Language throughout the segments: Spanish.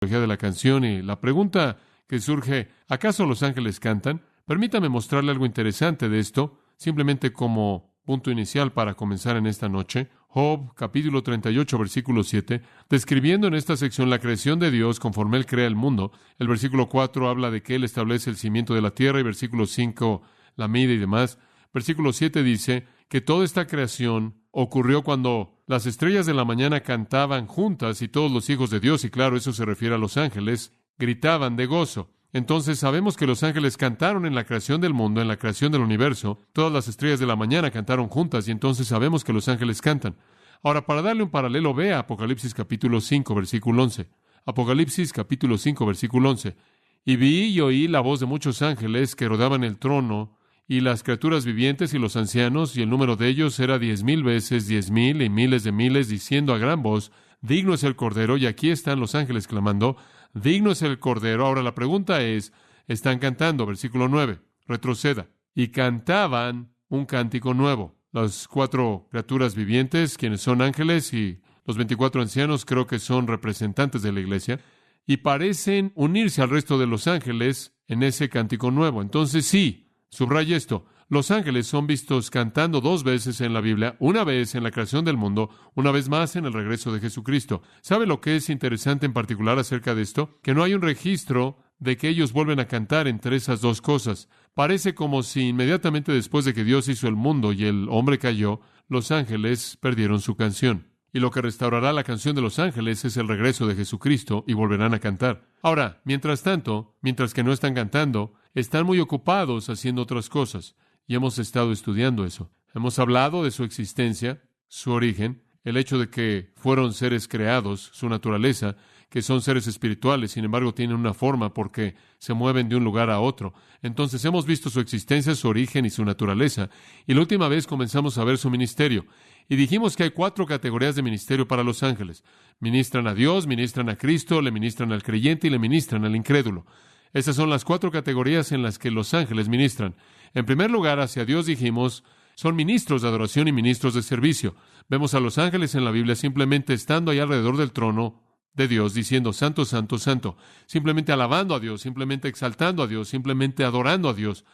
de la canción y la pregunta que surge, ¿acaso los ángeles cantan? Permítame mostrarle algo interesante de esto, simplemente como punto inicial para comenzar en esta noche. Job, capítulo 38, versículo 7, describiendo en esta sección la creación de Dios conforme Él crea el mundo. El versículo 4 habla de que Él establece el cimiento de la tierra y versículo 5 la mide y demás. Versículo 7 dice que toda esta creación ocurrió cuando las estrellas de la mañana cantaban juntas y todos los hijos de Dios, y claro, eso se refiere a los ángeles, gritaban de gozo. Entonces sabemos que los ángeles cantaron en la creación del mundo, en la creación del universo. Todas las estrellas de la mañana cantaron juntas y entonces sabemos que los ángeles cantan. Ahora, para darle un paralelo, vea Apocalipsis capítulo 5, versículo 11. Apocalipsis capítulo 5, versículo 11. Y vi y oí la voz de muchos ángeles que rodeaban el trono y las criaturas vivientes y los ancianos, y el número de ellos era 10,000 veces 10,000 y miles de miles, diciendo a gran voz, digno es el Cordero, y aquí están los ángeles clamando, digno es el Cordero. Ahora la pregunta es, están cantando, versículo 9, retroceda, y cantaban un cántico nuevo. Las 4 criaturas vivientes, quienes son ángeles, y los 24 ancianos, creo que son representantes de la iglesia, y parecen unirse al resto de los ángeles en ese cántico nuevo. Entonces sí, subraya esto, los ángeles son vistos cantando 2 veces en la Biblia, una vez en la creación del mundo, una vez más en el regreso de Jesucristo. ¿Sabe lo que es interesante en particular acerca de esto? Que no hay un registro de que ellos vuelven a cantar entre esas 2 cosas. Parece como si inmediatamente después de que Dios hizo el mundo y el hombre cayó, los ángeles perdieron su canción. Y lo que restaurará la canción de los ángeles es el regreso de Jesucristo y volverán a cantar. Ahora, mientras tanto, mientras que no están cantando, están muy ocupados haciendo otras cosas. Y hemos estado estudiando eso. Hemos hablado de su existencia, su origen, el hecho de que fueron seres creados, su naturaleza, que son seres espirituales, sin embargo tienen una forma porque se mueven de un lugar a otro. Entonces hemos visto su existencia, su origen y su naturaleza. Y la última vez comenzamos a ver su ministerio. Y dijimos que hay 4 categorías de ministerio para los ángeles. Ministran a Dios, ministran a Cristo, le ministran al creyente y le ministran al incrédulo. Esas son las 4 categorías en las que los ángeles ministran. En primer lugar, hacia Dios dijimos, son ministros de adoración y ministros de servicio. Vemos a los ángeles en la Biblia simplemente estando ahí alrededor del trono de Dios, diciendo, Santo, Santo, Santo. Simplemente alabando a Dios, simplemente exaltando a Dios, simplemente adorando a Dios.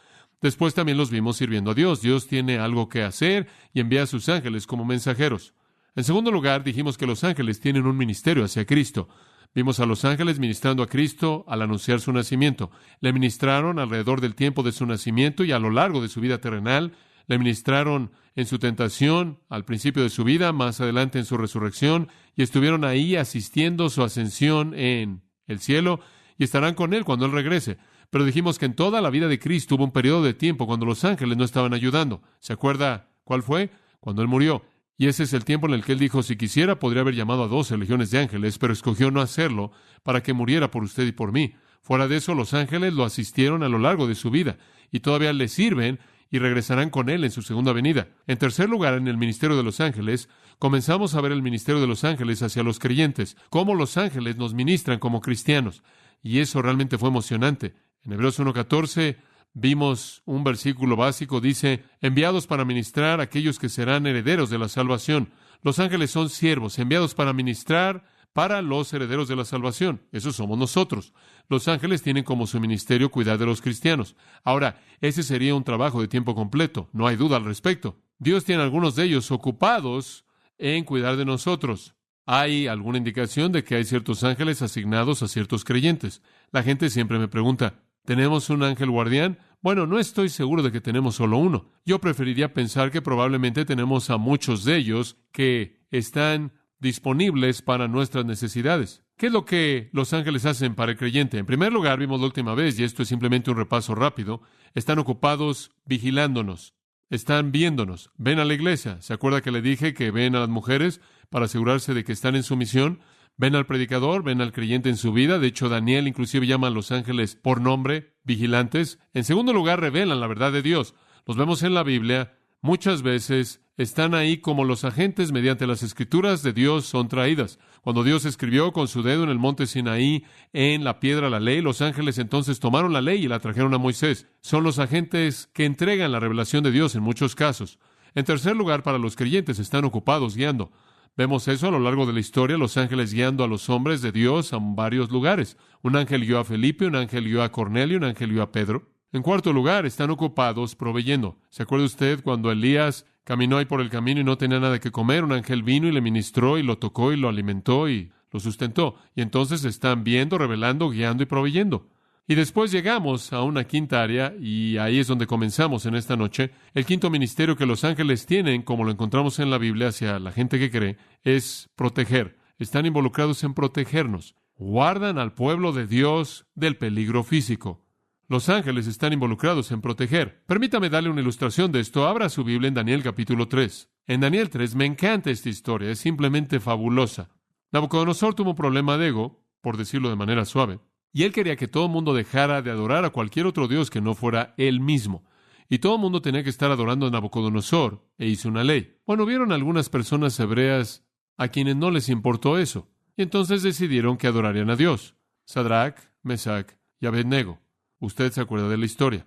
Después también los vimos sirviendo a Dios. Dios tiene algo que hacer y envía a sus ángeles como mensajeros. En segundo lugar, dijimos que los ángeles tienen un ministerio hacia Cristo. Vimos a los ángeles ministrando a Cristo al anunciar su nacimiento. Le ministraron alrededor del tiempo de su nacimiento y a lo largo de su vida terrenal. Le ministraron en su tentación, al principio de su vida, más adelante en su resurrección, y estuvieron ahí asistiendo su ascensión en el cielo, y estarán con Él cuando Él regrese. Pero dijimos que en toda la vida de Cristo hubo un periodo de tiempo cuando los ángeles no estaban ayudando. ¿Se acuerda cuál fue? Cuando Él murió. Y ese es el tiempo en el que Él dijo, si quisiera, podría haber llamado a 12 legiones de ángeles, pero escogió no hacerlo para que muriera por usted y por mí. Fuera de eso, los ángeles lo asistieron a lo largo de su vida, y todavía le sirven y regresarán con Él en su segunda venida. En tercer lugar, en el ministerio de los ángeles, comenzamos a ver el ministerio de los ángeles hacia los creyentes, cómo los ángeles nos ministran como cristianos. Y eso realmente fue emocionante. En Hebreos 1:14 vimos un versículo básico, dice, enviados para ministrar a aquellos que serán herederos de la salvación. Los ángeles son siervos, enviados para ministrar para los herederos de la salvación. Esos somos nosotros. Los ángeles tienen como su ministerio cuidar de los cristianos. Ahora, ese sería un trabajo de tiempo completo, no hay duda al respecto. Dios tiene a algunos de ellos ocupados en cuidar de nosotros. Hay alguna indicación de que hay ciertos ángeles asignados a ciertos creyentes. La gente siempre me pregunta, ¿tenemos un ángel guardián? Bueno, no estoy seguro de que tenemos solo uno. Yo preferiría pensar que probablemente tenemos a muchos de ellos que están disponibles para nuestras necesidades. ¿Qué es lo que los ángeles hacen para el creyente? En primer lugar, vimos la última vez, y esto es simplemente un repaso rápido, están ocupados vigilándonos, están viéndonos, ven a la iglesia. ¿Se acuerda que le dije que ven a las mujeres para asegurarse de que están en su misión? Ven al predicador, ven al creyente en su vida. De hecho, Daniel inclusive llama a los ángeles por nombre, vigilantes. En segundo lugar, revelan la verdad de Dios. Los vemos en la Biblia. Muchas veces están ahí como los agentes mediante las escrituras de Dios son traídas. Cuando Dios escribió con su dedo en el monte Sinaí, en la piedra, la ley, los ángeles entonces tomaron la ley y la trajeron a Moisés. Son los agentes que entregan la revelación de Dios en muchos casos. En tercer lugar, para los creyentes están ocupados guiando. Vemos eso a lo largo de la historia, los ángeles guiando a los hombres de Dios a varios lugares. Un ángel guió a Felipe, un ángel guió a Cornelio, un ángel guió a Pedro. En cuarto lugar, están ocupados proveyendo. ¿Se acuerda usted cuando Elías caminó ahí por el camino y no tenía nada que comer? Un ángel vino y le ministró y lo tocó y lo alimentó y lo sustentó. Y entonces están viendo, revelando, guiando y proveyendo. Y después llegamos a una quinta área, y ahí es donde comenzamos en esta noche. El quinto ministerio que los ángeles tienen, como lo encontramos en la Biblia hacia la gente que cree, es proteger. Están involucrados en protegernos. Guardan al pueblo de Dios del peligro físico. Los ángeles están involucrados en proteger. Permítame darle una ilustración de esto. Abra su Biblia en Daniel capítulo 3. En Daniel 3 me encanta esta historia, es simplemente fabulosa. Nabucodonosor tuvo un problema de ego, por decirlo de manera suave. Y él quería que todo el mundo dejara de adorar a cualquier otro dios que no fuera él mismo. Y todo el mundo tenía que estar adorando a Nabucodonosor, e hizo una ley. Bueno, vieron algunas personas hebreas a quienes no les importó eso. Y entonces decidieron que adorarían a Dios. Sadrach, Mesach y Abednego. Usted se acuerda de la historia.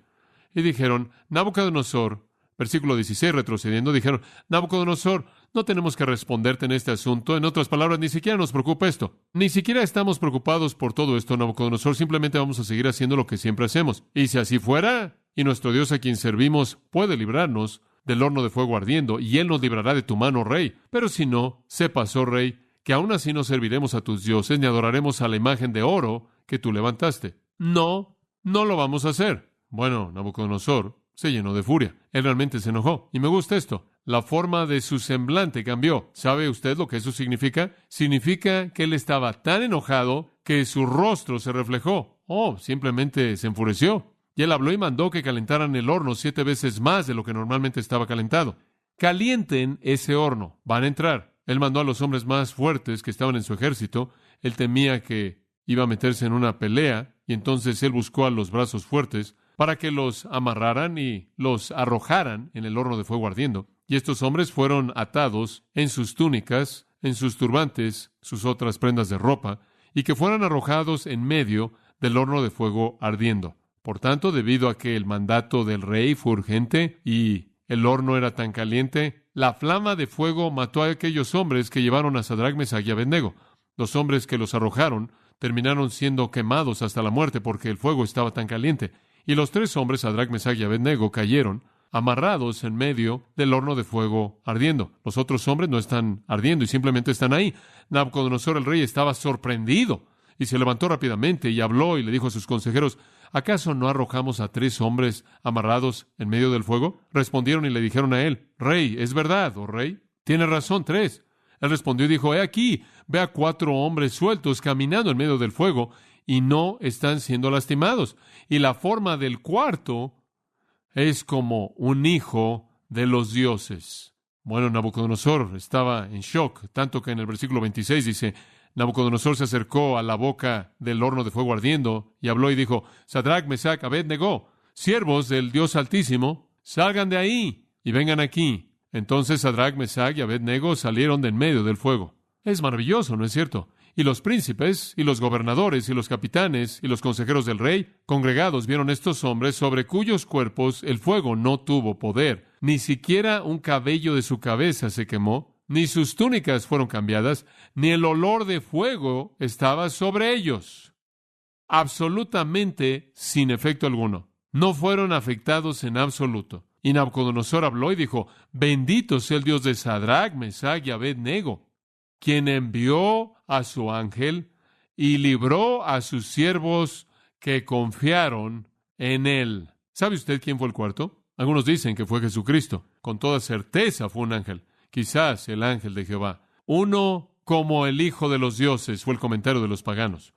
Y dijeron, Nabucodonosor, versículo 16, retrocediendo, dijeron, Nabucodonosor, no tenemos que responderte en este asunto. En otras palabras, ni siquiera nos preocupa esto. Ni siquiera estamos preocupados por todo esto, Nabucodonosor. Simplemente vamos a seguir haciendo lo que siempre hacemos. Y si así fuera, y nuestro Dios a quien servimos puede librarnos del horno de fuego ardiendo, y Él nos librará de tu mano, rey. Pero si no, sepas, oh rey, que aún así no serviremos a tus dioses, ni adoraremos a la imagen de oro que tú levantaste. No lo vamos a hacer. Bueno, Nabucodonosor se llenó de furia. Él realmente se enojó. Y me gusta esto. La forma de su semblante cambió. ¿Sabe usted lo que eso significa? Significa que él estaba tan enojado que su rostro se reflejó. Simplemente se enfureció. Y él habló y mandó que calentaran el horno 7 veces más de lo que normalmente estaba calentado. Calienten ese horno. Van a entrar. Él mandó a los hombres más fuertes que estaban en su ejército. Él temía que iba a meterse en una pelea. Y entonces él buscó a los brazos fuertes para que los amarraran y los arrojaran en el horno de fuego ardiendo. Y estos hombres fueron atados en sus túnicas, en sus turbantes, sus otras prendas de ropa, y que fueran arrojados en medio del horno de fuego ardiendo. Por tanto, debido a que el mandato del rey fue urgente y el horno era tan caliente, la flama de fuego mató a aquellos hombres que llevaron a Sadrach, Mesach y Abednego. Los hombres que los arrojaron terminaron siendo quemados hasta la muerte porque el fuego estaba tan caliente. Y los 3 hombres, Sadrach, Mesach y Abednego, cayeron amarrados en medio del horno de fuego ardiendo. Los otros hombres no están ardiendo y simplemente están ahí. Nabucodonosor el rey estaba sorprendido y se levantó rápidamente y habló y le dijo a sus consejeros, ¿acaso no arrojamos a 3 hombres amarrados en medio del fuego? Respondieron y le dijeron a él, Rey, es verdad, oh rey, tiene razón, 3. Él respondió y dijo, he aquí, ve a 4 hombres sueltos caminando en medio del fuego y no están siendo lastimados. Y la forma del cuarto es como un hijo de los dioses. Bueno, Nabucodonosor estaba en shock, tanto que en el versículo 26 dice, Nabucodonosor se acercó a la boca del horno de fuego ardiendo y habló y dijo, Sadrach, Mesach, Abednego, siervos del Dios Altísimo, salgan de ahí y vengan aquí. Entonces Sadrach, Mesach y Abednego salieron de en medio del fuego. Es maravilloso, ¿no es cierto? Y los príncipes, y los gobernadores, y los capitanes, y los consejeros del rey, congregados, vieron estos hombres sobre cuyos cuerpos el fuego no tuvo poder. Ni siquiera un cabello de su cabeza se quemó, ni sus túnicas fueron cambiadas, ni el olor de fuego estaba sobre ellos. Absolutamente sin efecto alguno. No fueron afectados en absoluto. Y Nabucodonosor habló y dijo, bendito sea el Dios de Sadrach, Mesach y Abednego, quien envió a su ángel y libró a sus siervos que confiaron en él. ¿Sabe usted quién fue el cuarto? Algunos dicen que fue Jesucristo. Con toda certeza fue un ángel. Quizás el ángel de Jehová. Uno como el Hijo de los dioses, fue el comentario de los paganos.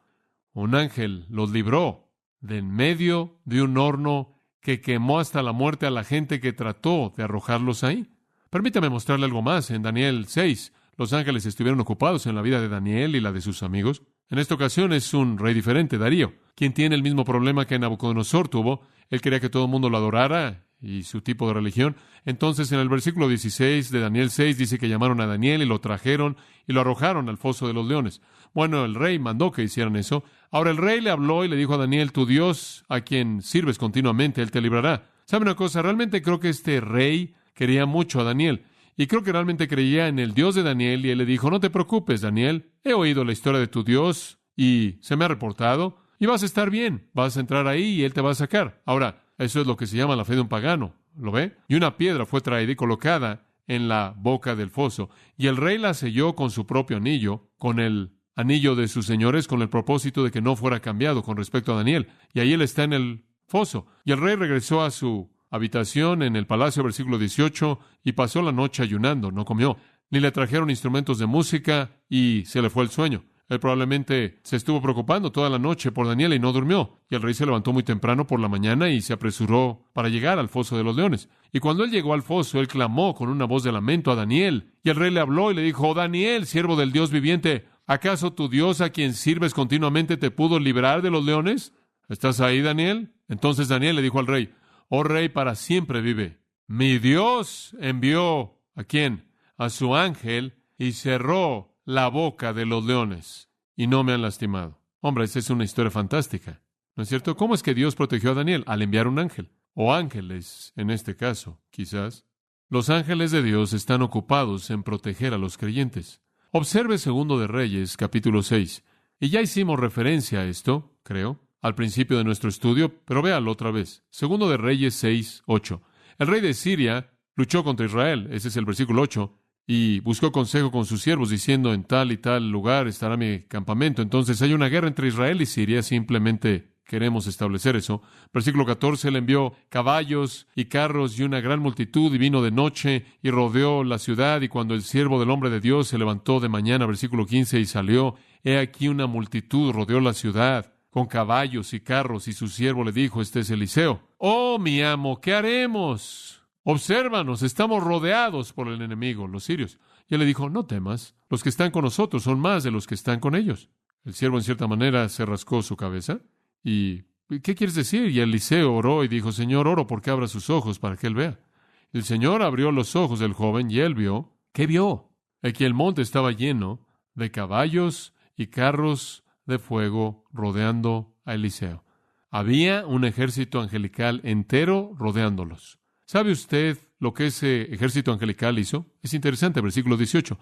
Un ángel los libró de en medio de un horno que quemó hasta la muerte a la gente que trató de arrojarlos ahí. Permítame mostrarle algo más. En Daniel 6, los ángeles estuvieron ocupados en la vida de Daniel y la de sus amigos. En esta ocasión es un rey diferente, Darío, quien tiene el mismo problema que Nabucodonosor tuvo. Él quería que todo el mundo lo adorara y su tipo de religión. Entonces, en el versículo 16 de Daniel 6 dice que llamaron a Daniel y lo trajeron y lo arrojaron al foso de los leones. Bueno, el rey mandó que hicieran eso. Ahora el rey le habló y le dijo a Daniel, tu Dios, a quien sirves continuamente, él te librará. ¿Sabe una cosa? Realmente creo que este rey quería mucho a Daniel. Y creo que realmente creía en el Dios de Daniel, y él le dijo, no te preocupes, Daniel, he oído la historia de tu Dios y se me ha reportado, y vas a estar bien, vas a entrar ahí y él te va a sacar. Ahora, eso es lo que se llama la fe de un pagano, ¿lo ve? Y una piedra fue traída y colocada en la boca del foso, y el rey la selló con su propio anillo, con el anillo de sus señores, con el propósito de que no fuera cambiado con respecto a Daniel. Y ahí él está en el foso. Y el rey regresó a su habitación en el palacio, versículo 18, y pasó la noche ayunando, no comió, ni le trajeron instrumentos de música, y se le fue el sueño. Él probablemente se estuvo preocupando toda la noche por Daniel y no durmió. Y el rey se levantó muy temprano por la mañana y se apresuró para llegar al foso de los leones. Y cuando él llegó al foso, él clamó con una voz de lamento a Daniel. Y el rey le habló y le dijo, oh, Daniel, siervo del Dios viviente, ¿acaso tu Dios a quien sirves continuamente te pudo librar de los leones? ¿Estás ahí, Daniel? Entonces Daniel le dijo al rey, oh rey, para siempre vive. Mi Dios envió, ¿a quién? A su ángel y cerró la boca de los leones y no me han lastimado. Hombre, esa es una historia fantástica, ¿no es cierto? ¿Cómo es que Dios protegió a Daniel? Al enviar un ángel, o ángeles en este caso, quizás. Los ángeles de Dios están ocupados en proteger a los creyentes. Observe Segundo de Reyes, capítulo 6. Y ya hicimos referencia a esto, creo, al principio de nuestro estudio, pero véalo otra vez. Segundo de Reyes 6, 8. El rey de Siria luchó contra Israel, ese es el versículo 8, y buscó consejo con sus siervos, diciendo, en tal y tal lugar estará mi campamento. Entonces hay una guerra entre Israel y Siria, simplemente queremos establecer eso. Versículo 14, él envió caballos y carros y una gran multitud, y vino de noche y rodeó la ciudad, y cuando el siervo del hombre de Dios se levantó de mañana, versículo 15, y salió, he aquí una multitud rodeó la ciudad, con caballos y carros, y su siervo le dijo, este es Eliseo. Oh, mi amo, ¿qué haremos? Obsérvanos, estamos rodeados por el enemigo, los sirios. Y él le dijo, no temas, los que están con nosotros son más de los que están con ellos. El siervo, en cierta manera, se rascó su cabeza. ¿Y qué quieres decir? Y Eliseo oró y dijo, Señor, oro porque abra sus ojos para que él vea. El Señor abrió los ojos del joven y él vio. ¿Qué vio? Que el monte estaba lleno de caballos y carros de fuego rodeando a Eliseo. Había un ejército angelical entero rodeándolos. ¿Sabe usted lo que ese ejército angelical hizo? Es interesante, versículo 18.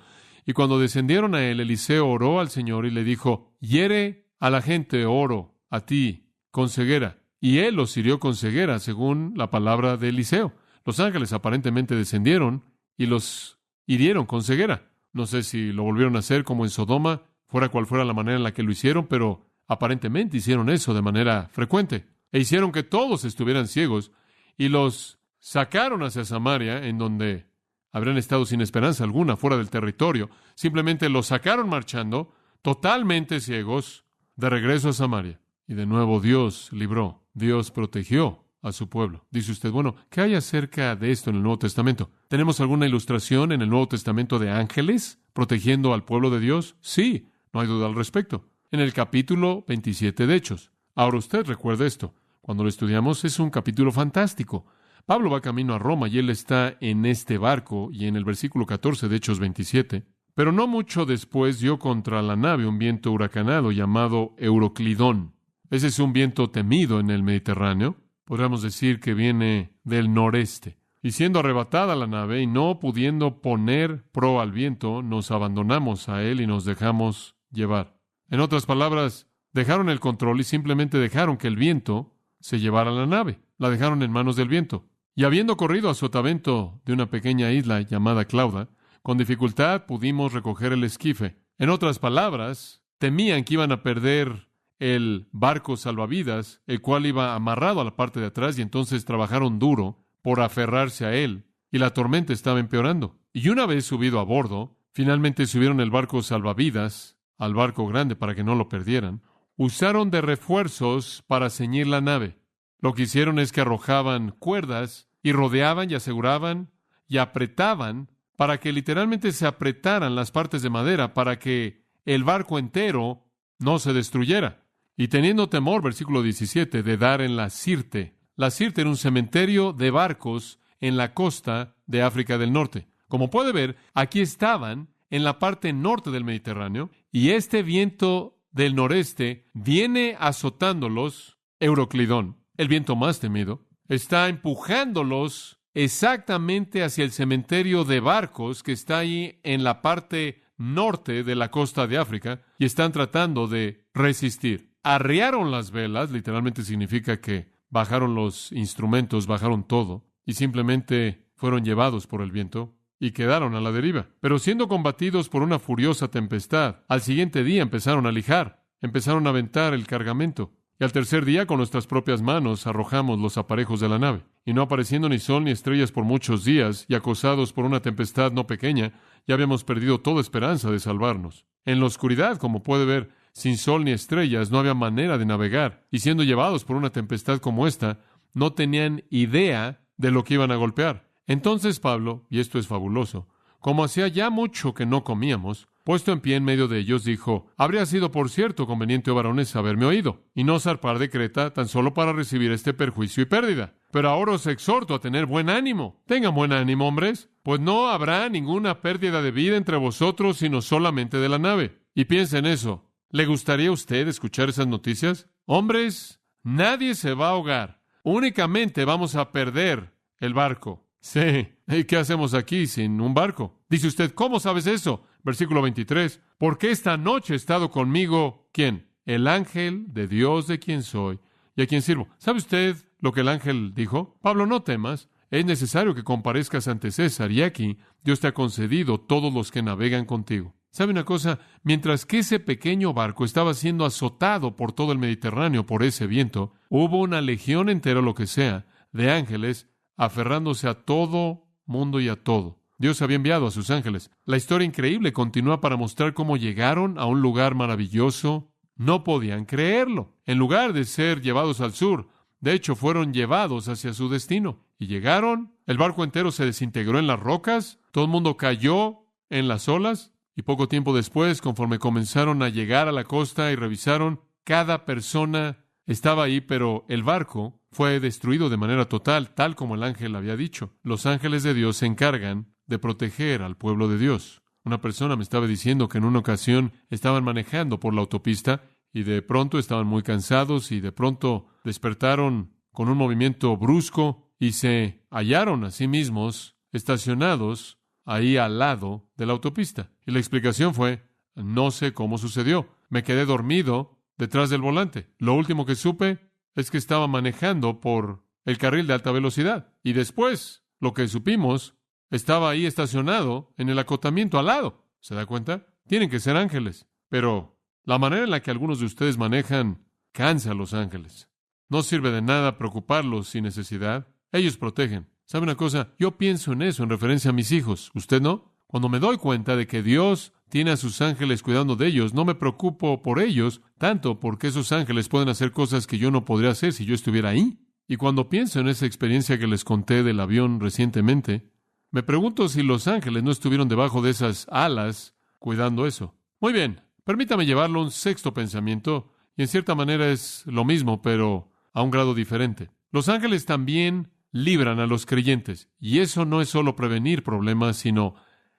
Y cuando descendieron a él, Eliseo oró al Señor y le dijo, hiere a la gente, oro a ti, con ceguera. Y él los hirió con ceguera, según la palabra de Eliseo. Los ángeles aparentemente descendieron y los hirieron con ceguera. No sé si lo volvieron a hacer como en Sodoma, fuera cual fuera la manera en la que lo hicieron, pero aparentemente hicieron eso de manera frecuente. E hicieron que todos estuvieran ciegos y los sacaron hacia Samaria, en donde habrían estado sin esperanza alguna, fuera del territorio. Simplemente los sacaron marchando, totalmente ciegos, de regreso a Samaria. Y de nuevo Dios libró, Dios protegió a su pueblo. Dice usted, bueno, ¿qué hay acerca de esto en el Nuevo Testamento? ¿Tenemos alguna ilustración en el Nuevo Testamento de ángeles protegiendo al pueblo de Dios? Sí, no hay duda al respecto. En el capítulo 27 de Hechos. Ahora usted recuerda esto. Cuando lo estudiamos es un capítulo fantástico. Pablo va camino a Roma y él está en este barco, y en el versículo 14 de Hechos 27, pero no mucho después dio contra la nave un viento huracanado llamado Euroclidón. Ese es un viento temido en el Mediterráneo. Podríamos decir que viene del noreste. Y siendo arrebatada la nave y no pudiendo poner proa al viento, nos abandonamos a él y nos dejamos llevar. En otras palabras, dejaron el control y simplemente dejaron que el viento se llevara la nave. La dejaron en manos del viento. Y habiendo corrido a sotavento de una pequeña isla llamada Clauda, con dificultad pudimos recoger el esquife. En otras palabras, temían que iban a perder el barco salvavidas, el cual iba amarrado a la parte de atrás, y entonces trabajaron duro por aferrarse a él, y la tormenta estaba empeorando. Y una vez subido a bordo, finalmente subieron el barco salvavidas al barco grande para que no lo perdieran. Usaron de refuerzos para ceñir la nave. Lo que hicieron es que arrojaban cuerdas y rodeaban y aseguraban y apretaban para que literalmente se apretaran las partes de madera para que el barco entero no se destruyera. Y teniendo temor, versículo 17, de dar en la Sirte. La Sirte era un cementerio de barcos en la costa de África del Norte. Como puede ver, aquí estaban en la parte norte del Mediterráneo, y este viento del noreste viene azotándolos, Euroclidón, el viento más temido, está empujándolos exactamente hacia el cementerio de barcos que está ahí en la parte norte de la costa de África y están tratando de resistir. Arriaron las velas, literalmente significa que bajaron los instrumentos, bajaron todo y simplemente fueron llevados por el viento y quedaron a la deriva. Pero siendo combatidos por una furiosa tempestad, al siguiente día empezaron a lijar, empezaron a aventar el cargamento. Y al tercer día, con nuestras propias manos, arrojamos los aparejos de la nave. Y no apareciendo ni sol ni estrellas por muchos días, y acosados por una tempestad no pequeña, ya habíamos perdido toda esperanza de salvarnos. En la oscuridad, como puede ver, sin sol ni estrellas, no había manera de navegar. Y siendo llevados por una tempestad como esta, no tenían idea de lo que iban a golpear. Entonces Pablo, y esto es fabuloso, como hacía ya mucho que no comíamos, puesto en pie en medio de ellos, dijo: habría sido, por cierto, conveniente, oh varones, haberme oído, y no zarpar de Creta tan solo para recibir este perjuicio y pérdida. Pero ahora os exhorto a tener buen ánimo. Tengan buen ánimo, hombres, pues no habrá ninguna pérdida de vida entre vosotros, sino solamente de la nave. Y piensa en eso. ¿Le gustaría a usted escuchar esas noticias? Hombres, nadie se va a ahogar. Únicamente vamos a perder el barco. Sí. ¿Y qué hacemos aquí sin un barco? Dice usted, ¿cómo sabes eso? Versículo 23. Porque esta noche ha estado conmigo, ¿quién? El ángel de Dios de quien soy y a quien sirvo. ¿Sabe usted lo que el ángel dijo? Pablo, no temas. Es necesario que comparezcas ante César y aquí Dios te ha concedido todos los que navegan contigo. ¿Sabe una cosa? Mientras que ese pequeño barco estaba siendo azotado por todo el Mediterráneo por ese viento, hubo una legión entera, lo que sea, de ángeles aferrándose a todo mundo y a todo. Dios había enviado a sus ángeles. La historia increíble continúa para mostrar cómo llegaron a un lugar maravilloso. No podían creerlo. En lugar de ser llevados al sur, de hecho, fueron llevados hacia su destino. Y llegaron, el barco entero se desintegró en las rocas, todo el mundo cayó en las olas, y poco tiempo después, conforme comenzaron a llegar a la costa y revisaron, cada persona estaba ahí, pero el barco fue destruido de manera total, tal como el ángel había dicho. Los ángeles de Dios se encargan de proteger al pueblo de Dios. Una persona me estaba diciendo que en una ocasión estaban manejando por la autopista y de pronto estaban muy cansados y de pronto despertaron con un movimiento brusco y se hallaron a sí mismos estacionados ahí al lado de la autopista. Y la explicación fue: no sé cómo sucedió. Me quedé dormido detrás del volante. Lo último que supe es que estaba manejando por el carril de alta velocidad. Y después, lo que supimos, estaba ahí estacionado en el acotamiento al lado. ¿Se da cuenta? Tienen que ser ángeles. Pero la manera en la que algunos de ustedes manejan cansa a los ángeles. No sirve de nada preocuparlos sin necesidad. Ellos protegen. ¿Sabe una cosa? Yo pienso en eso en referencia a mis hijos. ¿Usted no? Cuando me doy cuenta de que Dios tiene a sus ángeles cuidando de ellos, no me preocupo por ellos tanto, porque esos ángeles pueden hacer cosas que yo no podría hacer si yo estuviera ahí. Y cuando pienso en esa experiencia que les conté del avión recientemente, me pregunto si los ángeles no estuvieron debajo de esas alas cuidando eso. Muy bien, permítame llevarlo a un sexto pensamiento, y en cierta manera es lo mismo, pero a un grado diferente. Los ángeles también libran a los creyentes, y eso no es solo prevenir problemas, sino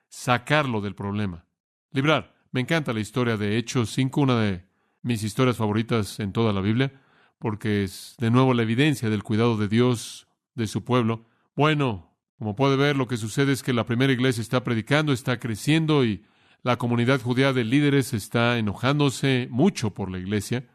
sacarlo del problema. Librar. Me encanta la historia de Hechos 5, una de mis historias favoritas en toda la Biblia, porque es de nuevo la evidencia del cuidado de Dios de su pueblo. Bueno, como puede ver, lo que sucede es que la primera iglesia está predicando, está creciendo y la comunidad judía de líderes está enojándose mucho por la iglesia.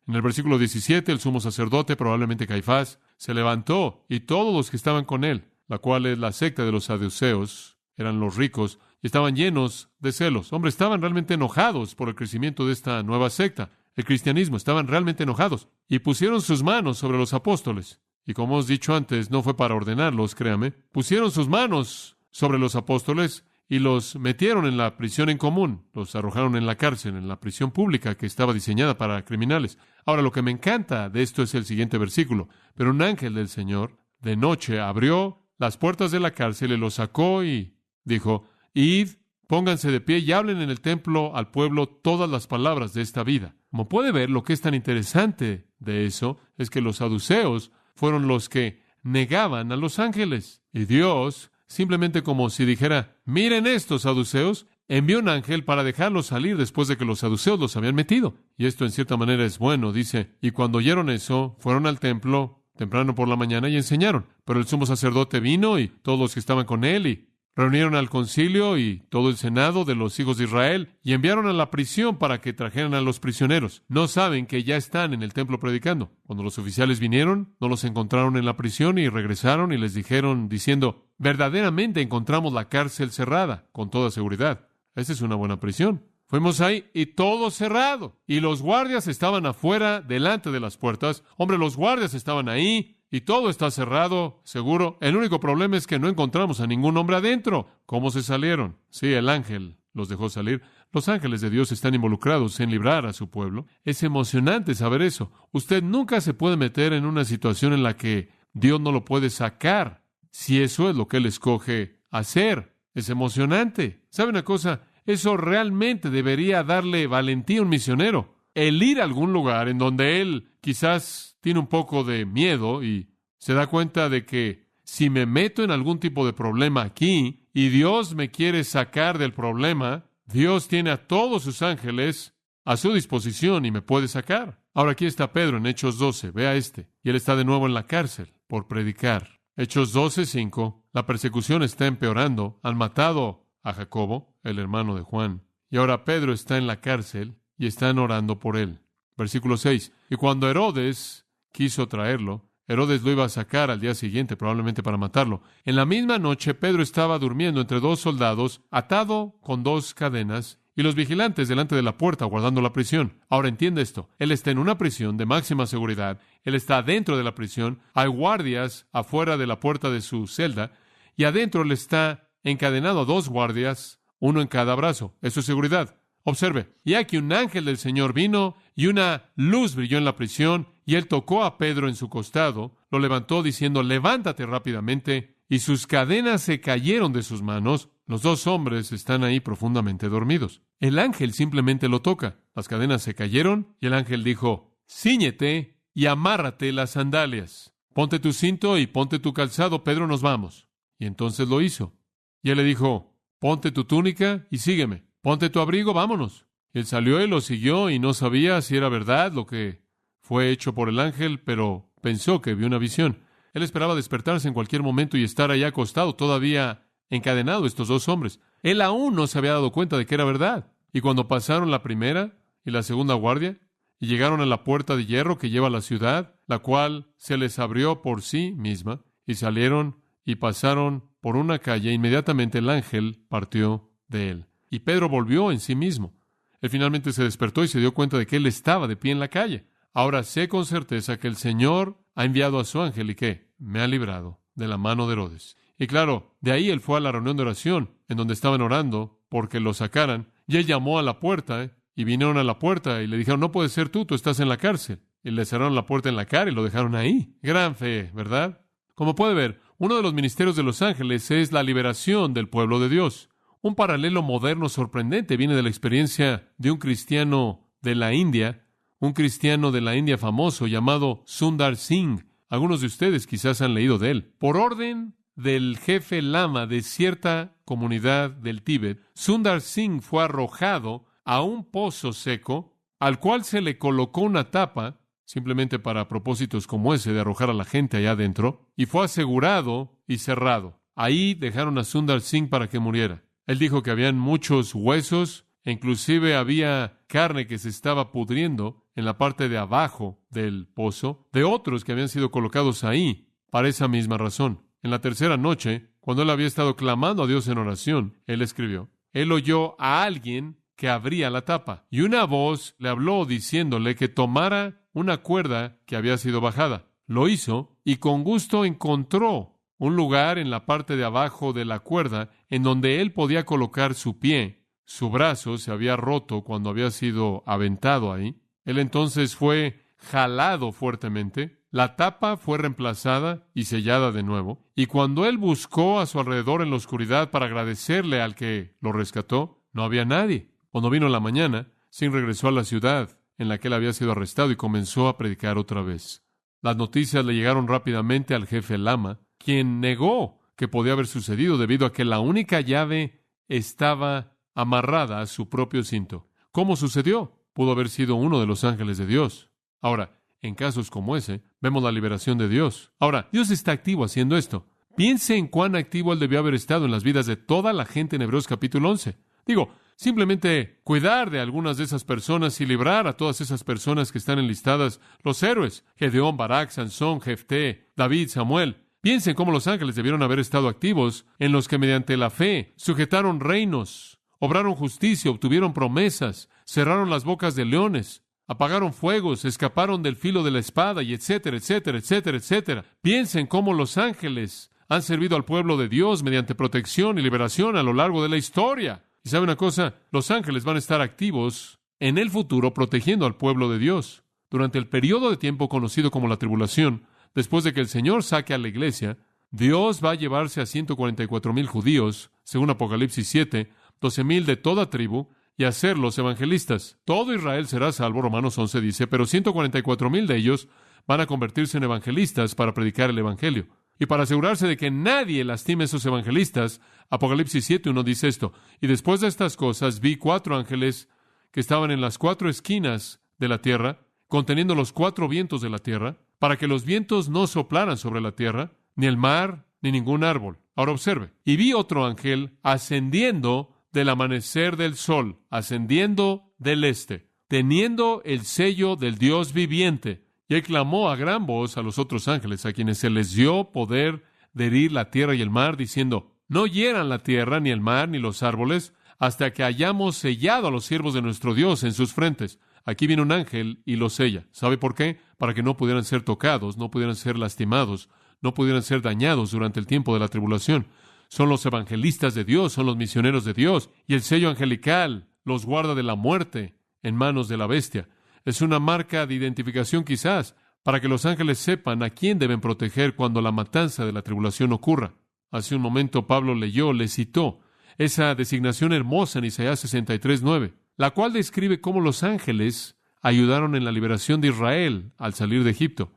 En el versículo 17, el sumo sacerdote, probablemente Caifás, se levantó y todos los que estaban con él, la cual es la secta de los saduceos, eran los ricos, y estaban llenos de celos. Hombre, estaban realmente enojados por el crecimiento de esta nueva secta, el cristianismo. Estaban realmente enojados y pusieron sus manos sobre los apóstoles. Y como os he dicho antes, no fue para ordenarlos, créame. Pusieron sus manos sobre los apóstoles y los metieron en la prisión en común. Los arrojaron en la cárcel, en la prisión pública que estaba diseñada para criminales. Ahora, lo que me encanta de esto es el siguiente versículo. Pero un ángel del Señor, de noche, abrió las puertas de la cárcel y los sacó y dijo: id, pónganse de pie y hablen en el templo al pueblo todas las palabras de esta vida. Como puede ver, lo que es tan interesante de eso es que los saduceos fueron los que negaban a los ángeles. Y Dios, simplemente como si dijera: miren estos saduceos, envió un ángel para dejarlos salir después de que los saduceos los habían metido. Y esto en cierta manera es bueno, dice. Y cuando oyeron eso, fueron al templo temprano por la mañana y enseñaron. Pero el sumo sacerdote vino y todos los que estaban con él y reunieron al concilio y todo el senado de los hijos de Israel y enviaron a la prisión para que trajeran a los prisioneros. No saben que ya están en el templo predicando. Cuando los oficiales vinieron, no los encontraron en la prisión y regresaron y les dijeron diciendo, verdaderamente encontramos la cárcel cerrada, con toda seguridad. Esta es una buena prisión. Fuimos ahí y todo cerrado. Y los guardias estaban afuera, delante de las puertas. Hombre, los guardias estaban ahí. Y todo está cerrado, seguro. El único problema es que no encontramos a ningún hombre adentro. ¿Cómo se salieron? Sí, el ángel los dejó salir. Los ángeles de Dios están involucrados en librar a su pueblo. Es emocionante saber eso. Usted nunca se puede meter en una situación en la que Dios no lo puede sacar, si eso es lo que Él escoge hacer. Es emocionante. ¿Sabe una cosa? Eso realmente debería darle valentía a un misionero. El ir a algún lugar en donde él quizás tiene un poco de miedo y se da cuenta de que si me meto en algún tipo de problema aquí y Dios me quiere sacar del problema, Dios tiene a todos sus ángeles a su disposición y me puede sacar. Ahora aquí está Pedro en Hechos 12, vea y él está de nuevo en la cárcel por predicar. Hechos 12:5, la persecución está empeorando. Han matado a Jacobo, el hermano de Juan, y ahora Pedro está en la cárcel y están orando por él. Versículo 6. Y cuando Herodes quiso traerlo, Herodes lo iba a sacar al día siguiente, probablemente para matarlo. En la misma noche, Pedro estaba durmiendo entre dos soldados, atado con dos cadenas, y los vigilantes delante de la puerta guardando la prisión. Ahora entiende esto. Él está en una prisión de máxima seguridad. Él está dentro de la prisión. Hay guardias afuera de la puerta de su celda, y adentro él está encadenado a dos guardias, uno en cada brazo. Eso es seguridad. Observe, y aquí un ángel del Señor vino y una luz brilló en la prisión y él tocó a Pedro en su costado, lo levantó diciendo, levántate rápidamente, y sus cadenas se cayeron de sus manos. Los dos hombres están ahí profundamente dormidos. El ángel simplemente lo toca. Las cadenas se cayeron y el ángel dijo, cíñete y amárrate las sandalias. Ponte tu cinto y ponte tu calzado, Pedro, nos vamos. Y entonces lo hizo. Y él le dijo, ponte tu túnica y sígueme. Ponte tu abrigo, vámonos. Él salió y lo siguió y no sabía si era verdad lo que fue hecho por el ángel, pero pensó que vio una visión. Él esperaba despertarse en cualquier momento y estar allá acostado, todavía encadenado estos dos hombres. Él aún no se había dado cuenta de que era verdad. Y cuando pasaron la primera y la segunda guardia y llegaron a la puerta de hierro que lleva a la ciudad, la cual se les abrió por sí misma, y salieron y pasaron por una calle, inmediatamente el ángel partió de él. Y Pedro volvió en sí mismo. Él finalmente se despertó y se dio cuenta de que él estaba de pie en la calle. Ahora sé con certeza que el Señor ha enviado a su ángel y que me ha librado de la mano de Herodes. Y claro, de ahí él fue a la reunión de oración, en donde estaban orando porque lo sacaran. Y él llamó a la puerta, y vinieron a la puerta y le dijeron, no puedes ser tú estás en la cárcel. Y le cerraron la puerta en la cara y lo dejaron ahí. Gran fe, ¿verdad? Como puede ver, uno de los ministerios de los ángeles es la liberación del pueblo de Dios. Un paralelo moderno sorprendente viene de la experiencia de un cristiano de la India, famoso llamado Sundar Singh. Algunos de ustedes quizás han leído de él. Por orden del jefe lama de cierta comunidad del Tíbet, Sundar Singh fue arrojado a un pozo seco, al cual se le colocó una tapa, simplemente para propósitos como ese de arrojar a la gente allá adentro, y fue asegurado y cerrado. Ahí dejaron a Sundar Singh para que muriera. Él dijo que habían muchos huesos, e inclusive había carne que se estaba pudriendo en la parte de abajo del pozo, de otros que habían sido colocados ahí para esa misma razón. En la tercera noche, cuando él había estado clamando a Dios en oración, él escribió, él oyó a alguien que abría la tapa, y una voz le habló diciéndole que tomara una cuerda que había sido bajada. Lo hizo y con gusto encontró un lugar en la parte de abajo de la cuerda en donde él podía colocar su pie. Su brazo se había roto cuando había sido aventado ahí. Él entonces fue jalado fuertemente. La tapa fue reemplazada y sellada de nuevo. Y cuando él buscó a su alrededor en la oscuridad para agradecerle al que lo rescató, no había nadie. Cuando vino la mañana, Singh regresó a la ciudad en la que él había sido arrestado y comenzó a predicar otra vez. Las noticias le llegaron rápidamente al jefe lama, quien negó que podía haber sucedido debido a que la única llave estaba amarrada a su propio cinto. ¿Cómo sucedió? Pudo haber sido uno de los ángeles de Dios. Ahora, en casos como ese, vemos la liberación de Dios. Ahora, Dios está activo haciendo esto. Piense en cuán activo Él debió haber estado en las vidas de toda la gente en Hebreos capítulo 11. Digo, simplemente cuidar de algunas de esas personas y librar a todas esas personas que están enlistadas, los héroes, Gedeón, Barak, Sansón, Jefté, David, Samuel. Piensen cómo los ángeles debieron haber estado activos en los que mediante la fe sujetaron reinos, obraron justicia, obtuvieron promesas, cerraron las bocas de leones, apagaron fuegos, escaparon del filo de la espada y etcétera, etcétera, etcétera, etcétera. Piensen cómo los ángeles han servido al pueblo de Dios mediante protección y liberación a lo largo de la historia. Y sabe una cosa, los ángeles van a estar activos en el futuro protegiendo al pueblo de Dios. Durante el periodo de tiempo conocido como la tribulación, después de que el Señor saque a la iglesia, Dios va a llevarse a 144,000 judíos, según Apocalipsis 7, 12,000 de toda tribu, y hacerlos evangelistas. Todo Israel será salvo, Romanos 11 dice, pero 144,000 de ellos van a convertirse en evangelistas para predicar el evangelio. Y para asegurarse de que nadie lastime a esos evangelistas, Apocalipsis 7:1 dice esto: y después de estas cosas vi 4 ángeles que estaban en las 4 esquinas de la tierra, conteniendo los 4 vientos de la tierra, para que los vientos no soplaran sobre la tierra, ni el mar, ni ningún árbol. Ahora observe. Y vi otro ángel ascendiendo del amanecer del sol, ascendiendo del este, teniendo el sello del Dios viviente. Y él clamó a gran voz a los otros ángeles, a quienes se les dio poder de herir la tierra y el mar, diciendo: no hieran la tierra, ni el mar, ni los árboles, hasta que hayamos sellado a los siervos de nuestro Dios en sus frentes. Aquí viene un ángel y los sella. ¿Sabe por qué? Para que no pudieran ser tocados, no pudieran ser lastimados, no pudieran ser dañados durante el tiempo de la tribulación. Son los evangelistas de Dios, son los misioneros de Dios, y el sello angelical los guarda de la muerte en manos de la bestia. Es una marca de identificación quizás para que los ángeles sepan a quién deben proteger cuando la matanza de la tribulación ocurra. Hace un momento Pablo le citó esa designación hermosa en Isaías 63:9, la cual describe cómo los ángeles ayudaron en la liberación de Israel al salir de Egipto.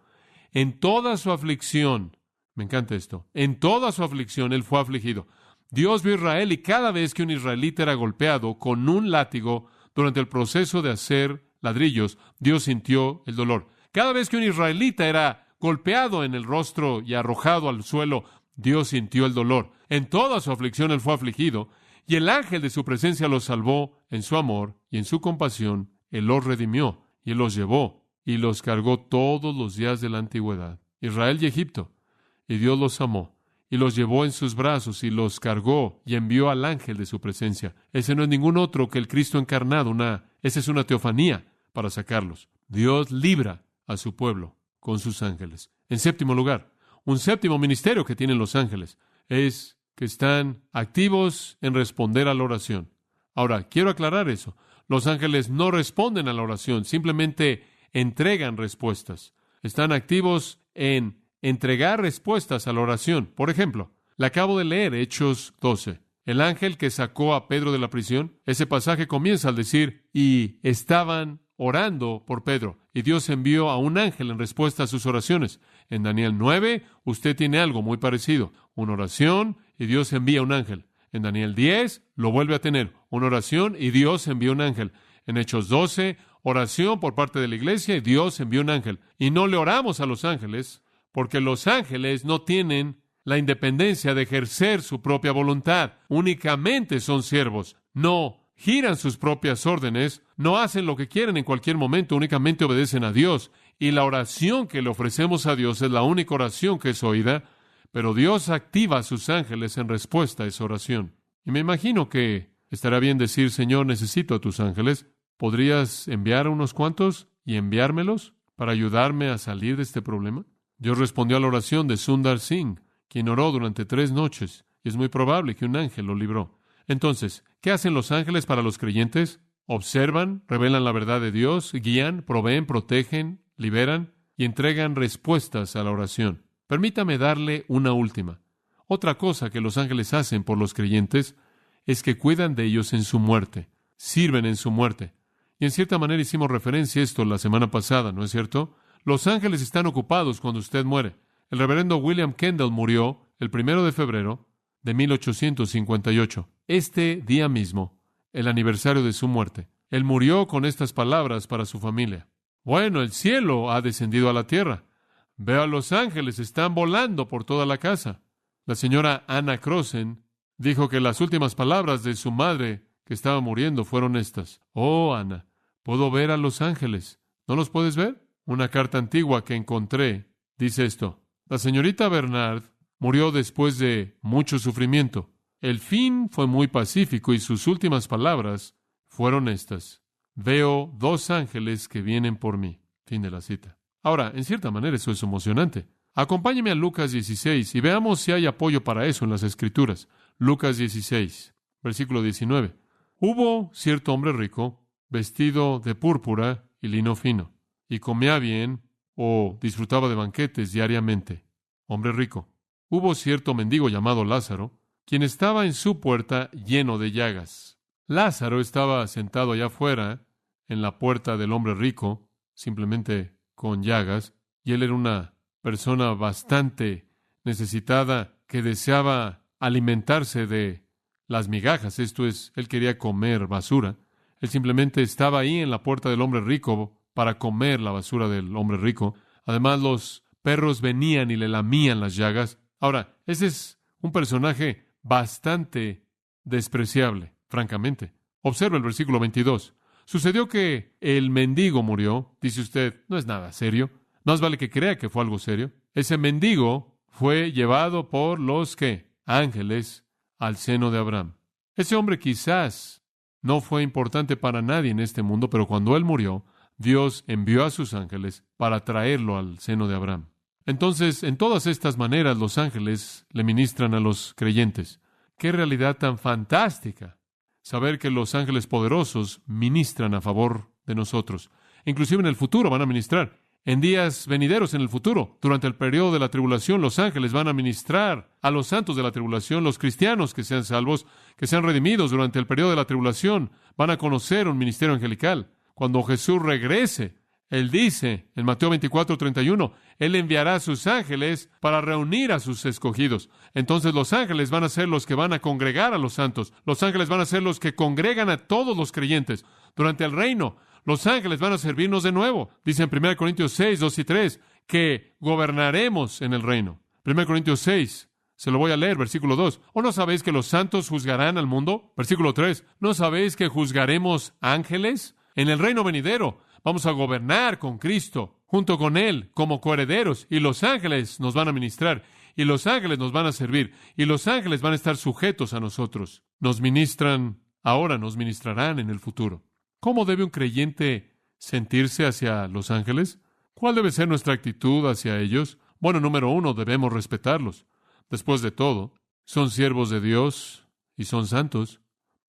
En toda su aflicción, me encanta esto, en toda su aflicción él fue afligido. Dios vio a Israel y cada vez que un israelita era golpeado con un látigo durante el proceso de hacer ladrillos, Dios sintió el dolor. Cada vez que un israelita era golpeado en el rostro y arrojado al suelo, Dios sintió el dolor. En toda su aflicción él fue afligido, y el ángel de su presencia los salvó en su amor y en su compasión. Él los redimió y él los llevó y los cargó todos los días de la antigüedad. Israel y Egipto. Y Dios los amó y los llevó en sus brazos y los cargó y envió al ángel de su presencia. Ese no es ningún otro que el Cristo encarnado. Esa es una teofanía para sacarlos. Dios libra a su pueblo con sus ángeles. En séptimo lugar, un séptimo ministerio que tienen los ángeles es que están activos en responder a la oración. Ahora, quiero aclarar eso. Los ángeles no responden a la oración, simplemente entregan respuestas. Están activos en entregar respuestas a la oración. Por ejemplo, le acabo de leer Hechos 12. El ángel que sacó a Pedro de la prisión, ese pasaje comienza al decir: y estaban orando por Pedro, y Dios envió a un ángel en respuesta a sus oraciones. En Daniel 9, usted tiene algo muy parecido, una oración y Dios envía un ángel. En Daniel 10, lo vuelve a tener, una oración y Dios envía un ángel. En Hechos 12, oración por parte de la iglesia y Dios envía un ángel. Y no le oramos a los ángeles, porque los ángeles no tienen la independencia de ejercer su propia voluntad. Únicamente son siervos. No giran sus propias órdenes, no hacen lo que quieren en cualquier momento, únicamente obedecen a Dios. Y la oración que le ofrecemos a Dios es la única oración que es oída, pero Dios activa a sus ángeles en respuesta a esa oración. Y me imagino que estará bien decir: Señor, necesito a tus ángeles. ¿Podrías enviar a unos cuantos y enviármelos para ayudarme a salir de este problema? Dios respondió a la oración de Sundar Singh, quien oró durante 3 noches, y es muy probable que un ángel lo libró. Entonces, ¿qué hacen los ángeles para los creyentes? Observan, revelan la verdad de Dios, guían, proveen, protegen, liberan y entregan respuestas a la oración. Permítame darle una última. Otra cosa que los ángeles hacen por los creyentes es que cuidan de ellos en su muerte, sirven en su muerte. Y en cierta manera hicimos referencia a esto la semana pasada, ¿no es cierto? Los ángeles están ocupados cuando usted muere. El reverendo William Kendall murió el 1 de febrero de 1858. Este día mismo, el aniversario de su muerte. Él murió con estas palabras para su familia: Bueno, el cielo ha descendido a la tierra. Veo a los ángeles, están volando por toda la casa. La señora Anna Crossen dijo que las últimas palabras de su madre, que estaba muriendo, fueron estas: Oh, Ana, puedo ver a los ángeles. ¿No los puedes ver? Una carta antigua que encontré dice esto: la señorita Bernard murió después de mucho sufrimiento. El fin fue muy pacífico y sus últimas palabras fueron estas: veo 2 ángeles que vienen por mí. Fin de la cita. Ahora, en cierta manera eso es emocionante. Acompáñeme a Lucas 16 y veamos si hay apoyo para eso en las Escrituras. Lucas 16, versículo 19. Hubo cierto hombre rico, vestido de púrpura y lino fino, y comía bien o disfrutaba de banquetes diariamente. Hombre rico. Hubo cierto mendigo llamado Lázaro, quien estaba en su puerta lleno de llagas. Lázaro estaba sentado allá afuera, en la puerta del hombre rico, simplemente con llagas, y él era una persona bastante necesitada que deseaba alimentarse de las migajas. Esto es, él quería comer basura. Él simplemente estaba ahí en la puerta del hombre rico para comer la basura del hombre rico. Además, los perros venían y le lamían las llagas. Ahora, ese es un personaje bastante despreciable, francamente. Observa el versículo 22. Sucedió que el mendigo murió. Dice usted, no es nada serio. Más vale que crea que fue algo serio. Ese mendigo fue llevado por los ¿qué? Ángeles al seno de Abraham. Ese hombre quizás no fue importante para nadie en este mundo, pero cuando él murió, Dios envió a sus ángeles para traerlo al seno de Abraham. Entonces, en todas estas maneras, los ángeles le ministran a los creyentes. ¡Qué realidad tan fantástica! Saber que los ángeles poderosos ministran a favor de nosotros. Inclusive en el futuro van a ministrar. En días venideros en el futuro, durante el periodo de la tribulación, los ángeles van a ministrar a los santos de la tribulación, los cristianos que sean salvos, que sean redimidos durante el periodo de la tribulación, van a conocer un ministerio angelical. Cuando Jesús regrese, Él dice en Mateo 24:31, Él enviará a sus ángeles para reunir a sus escogidos. Entonces los ángeles van a ser los que van a congregar a los santos. Los ángeles van a ser los que congregan a todos los creyentes. Durante el reino, los ángeles van a servirnos de nuevo. Dice en 1 Corintios 6, 2 y 3, que gobernaremos en el reino. 1 Corintios 6, se lo voy a leer, versículo 2. ¿O no sabéis que los santos juzgarán al mundo? Versículo 3, ¿no sabéis que juzgaremos ángeles? En el reino venidero vamos a gobernar con Cristo, junto con Él, como coherederos, y los ángeles nos van a ministrar, y los ángeles nos van a servir, y los ángeles van a estar sujetos a nosotros. Nos ministran ahora, nos ministrarán en el futuro. ¿Cómo debe un creyente sentirse hacia los ángeles? ¿Cuál debe ser nuestra actitud hacia ellos? Bueno, número 1, debemos respetarlos. Después de todo, son siervos de Dios y son santos.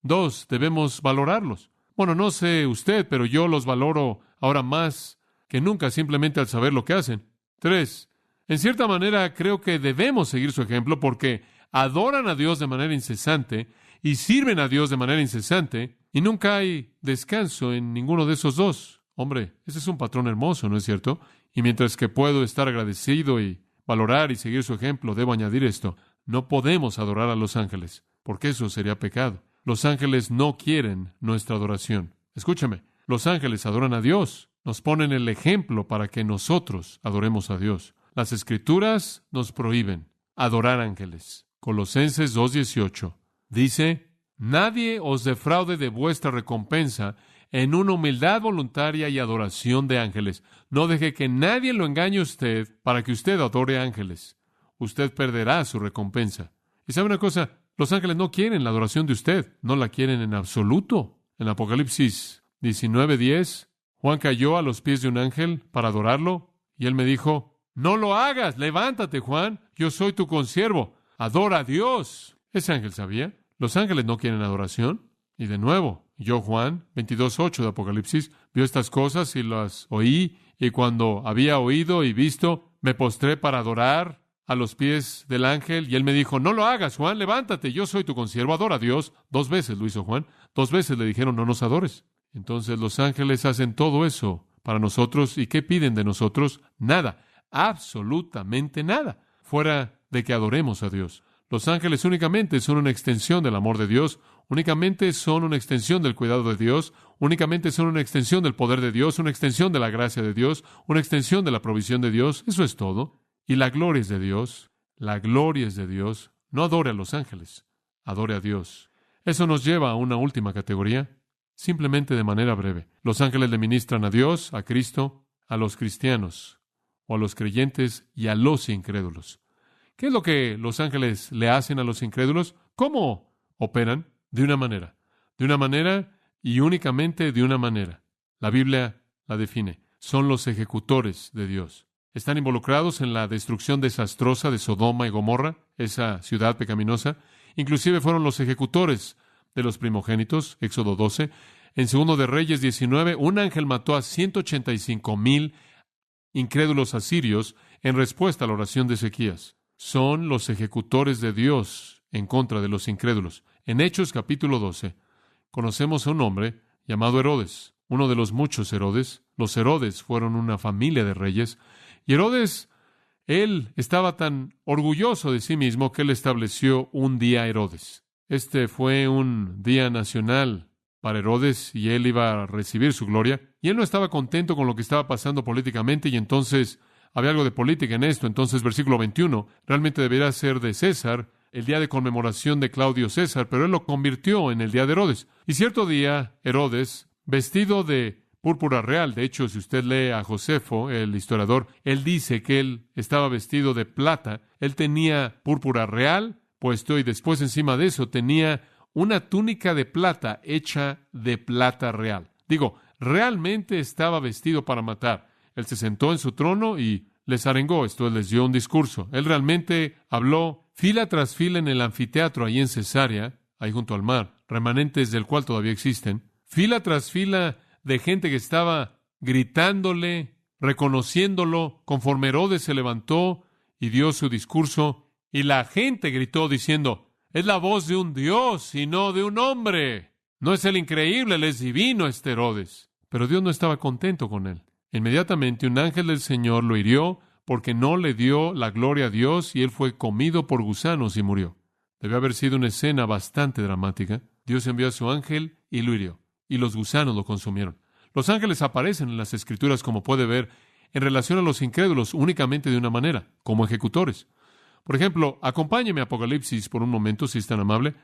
2, debemos valorarlos. Bueno, no sé usted, pero yo los valoro ahora más que nunca simplemente al saber lo que hacen. 3, en cierta manera creo que debemos seguir su ejemplo porque adoran a Dios de manera incesante y sirven a Dios de manera incesante y nunca hay descanso en ninguno de esos dos. Hombre, ese es un patrón hermoso, ¿no es cierto? Y mientras que puedo estar agradecido y valorar y seguir su ejemplo, debo añadir esto: no podemos adorar a los ángeles, porque eso sería pecado. Los ángeles no quieren nuestra adoración. Escúchame, los ángeles adoran a Dios. Nos ponen el ejemplo para que nosotros adoremos a Dios. Las Escrituras nos prohíben adorar ángeles. Colosenses 2:18 dice: nadie os defraude de vuestra recompensa en una humildad voluntaria y adoración de ángeles. No deje que nadie lo engañe a usted para que usted adore ángeles. Usted perderá su recompensa. ¿Y sabe una cosa? Los ángeles no quieren la adoración de usted, no la quieren en absoluto. En Apocalipsis 19:10, Juan cayó a los pies de un ángel para adorarlo, y él me dijo: no lo hagas, levántate, Juan, yo soy tu consiervo, adora a Dios. Ese ángel sabía. Los ángeles no quieren adoración. Y de nuevo, yo, Juan 22:8 de Apocalipsis, vio estas cosas y las oí, y cuando había oído y visto, me postré para adorar a los pies del ángel, y él me dijo: no lo hagas, Juan, levántate, yo soy tu consiervo, adora a Dios. 2 veces lo hizo Juan. 2 veces le dijeron: no nos adores. Entonces los ángeles hacen todo eso para nosotros. ¿Y qué piden de nosotros? Nada, absolutamente nada, fuera de que adoremos a Dios. Los ángeles únicamente son una extensión del amor de Dios, únicamente son una extensión del cuidado de Dios, únicamente son una extensión del poder de Dios, una extensión de la gracia de Dios, una extensión de la provisión de Dios. Eso es todo. Y la gloria es de Dios. La gloria es de Dios. No adore a los ángeles, adore a Dios. Eso nos lleva a una última categoría, simplemente de manera breve. Los ángeles le ministran a Dios, a Cristo, a los cristianos, o a los creyentes y a los incrédulos. ¿Qué es lo que los ángeles le hacen a los incrédulos? ¿Cómo operan? De una manera y únicamente de una manera. La Biblia la define. Son los ejecutores de Dios. Están involucrados en la destrucción desastrosa de Sodoma y Gomorra, esa ciudad pecaminosa. Inclusive fueron los ejecutores de los primogénitos, Éxodo 12. En 2 de Reyes 19, un ángel mató a 185,000 incrédulos asirios en respuesta a la oración de Ezequías. Son los ejecutores de Dios en contra de los incrédulos. En Hechos capítulo 12, conocemos a un hombre llamado Herodes, uno de los muchos Herodes. Los Herodes fueron una familia de reyes. Y Herodes, él estaba tan orgulloso de sí mismo que él estableció un día Herodes. Este fue un día nacional para Herodes y él iba a recibir su gloria. Y él no estaba contento con lo que estaba pasando políticamente y entonces había algo de política en esto. Entonces, versículo 21, realmente debería ser de César, el día de conmemoración de Claudio César, pero él lo convirtió en el día de Herodes. Y cierto día, Herodes, vestido de púrpura real, de hecho, si usted lee a Josefo, el historiador, él dice que él estaba vestido de plata, él tenía púrpura real puesto y después encima de eso tenía una túnica de plata hecha de plata real. Digo, realmente estaba vestido para matar. Él se sentó en su trono y les arengó, esto les dio un discurso. Él realmente habló fila tras fila en el anfiteatro ahí en Cesarea, ahí junto al mar, remanentes del cual todavía existen, fila tras fila de gente que estaba gritándole, reconociéndolo, conforme Herodes se levantó y dio su discurso, y la gente gritó diciendo, es la voz de un Dios y no de un hombre. No es el increíble, él es divino, este Herodes. Pero Dios no estaba contento con él. Inmediatamente un ángel del Señor lo hirió porque no le dio la gloria a Dios y él fue comido por gusanos y murió. Debió haber sido una escena bastante dramática. Dios envió a su ángel y lo hirió, y los gusanos lo consumieron. Los ángeles aparecen en las Escrituras, como puede ver, en relación a los incrédulos únicamente de una manera, como ejecutores. Por ejemplo, acompáñeme a Apocalipsis por un momento, si es tan amable.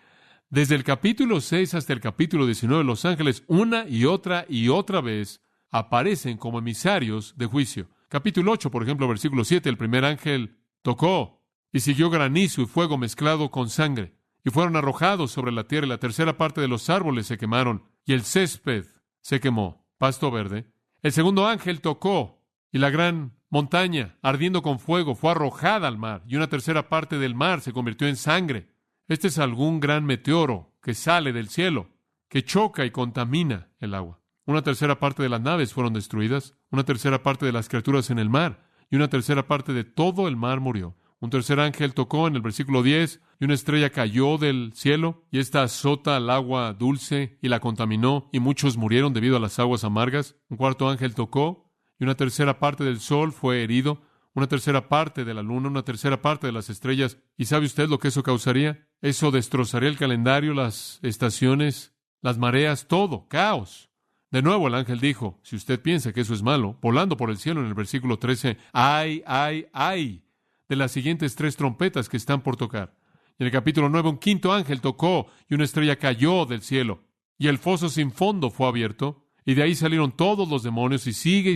Desde el capítulo 6 hasta el capítulo 19, los ángeles una y otra vez aparecen como emisarios de juicio. Capítulo 8, por ejemplo, versículo 7, el primer ángel tocó y siguió granizo y fuego mezclado con sangre, y fueron arrojados sobre la tierra, y la tercera parte de los árboles se quemaron, y el césped se quemó, pasto verde. El segundo ángel tocó, y la gran montaña, ardiendo con fuego, fue arrojada al mar, y una tercera parte del mar se convirtió en sangre. Este es algún gran meteoro que sale del cielo, que choca y contamina el agua. Una tercera parte de las naves fueron destruidas, una tercera parte de las criaturas en el mar, y una tercera parte de todo el mar murió. Un tercer ángel tocó en el versículo 10, y una estrella cayó del cielo, y esta azota al agua dulce y la contaminó, y muchos murieron debido a las aguas amargas. Un cuarto ángel tocó, y una tercera parte del sol fue herido, una tercera parte de la luna, una tercera parte de las estrellas. ¿Y sabe usted lo que eso causaría? Eso destrozaría el calendario, las estaciones, las mareas, todo, caos. De nuevo el ángel dijo, si usted piensa que eso es malo, volando por el cielo en el versículo 13, ¡ay, ay, ay! De las siguientes 3 trompetas que están por tocar. En el capítulo 9, un quinto ángel tocó y una estrella cayó del cielo. Y el foso sin fondo fue abierto, y de ahí salieron todos los demonios, y sigue,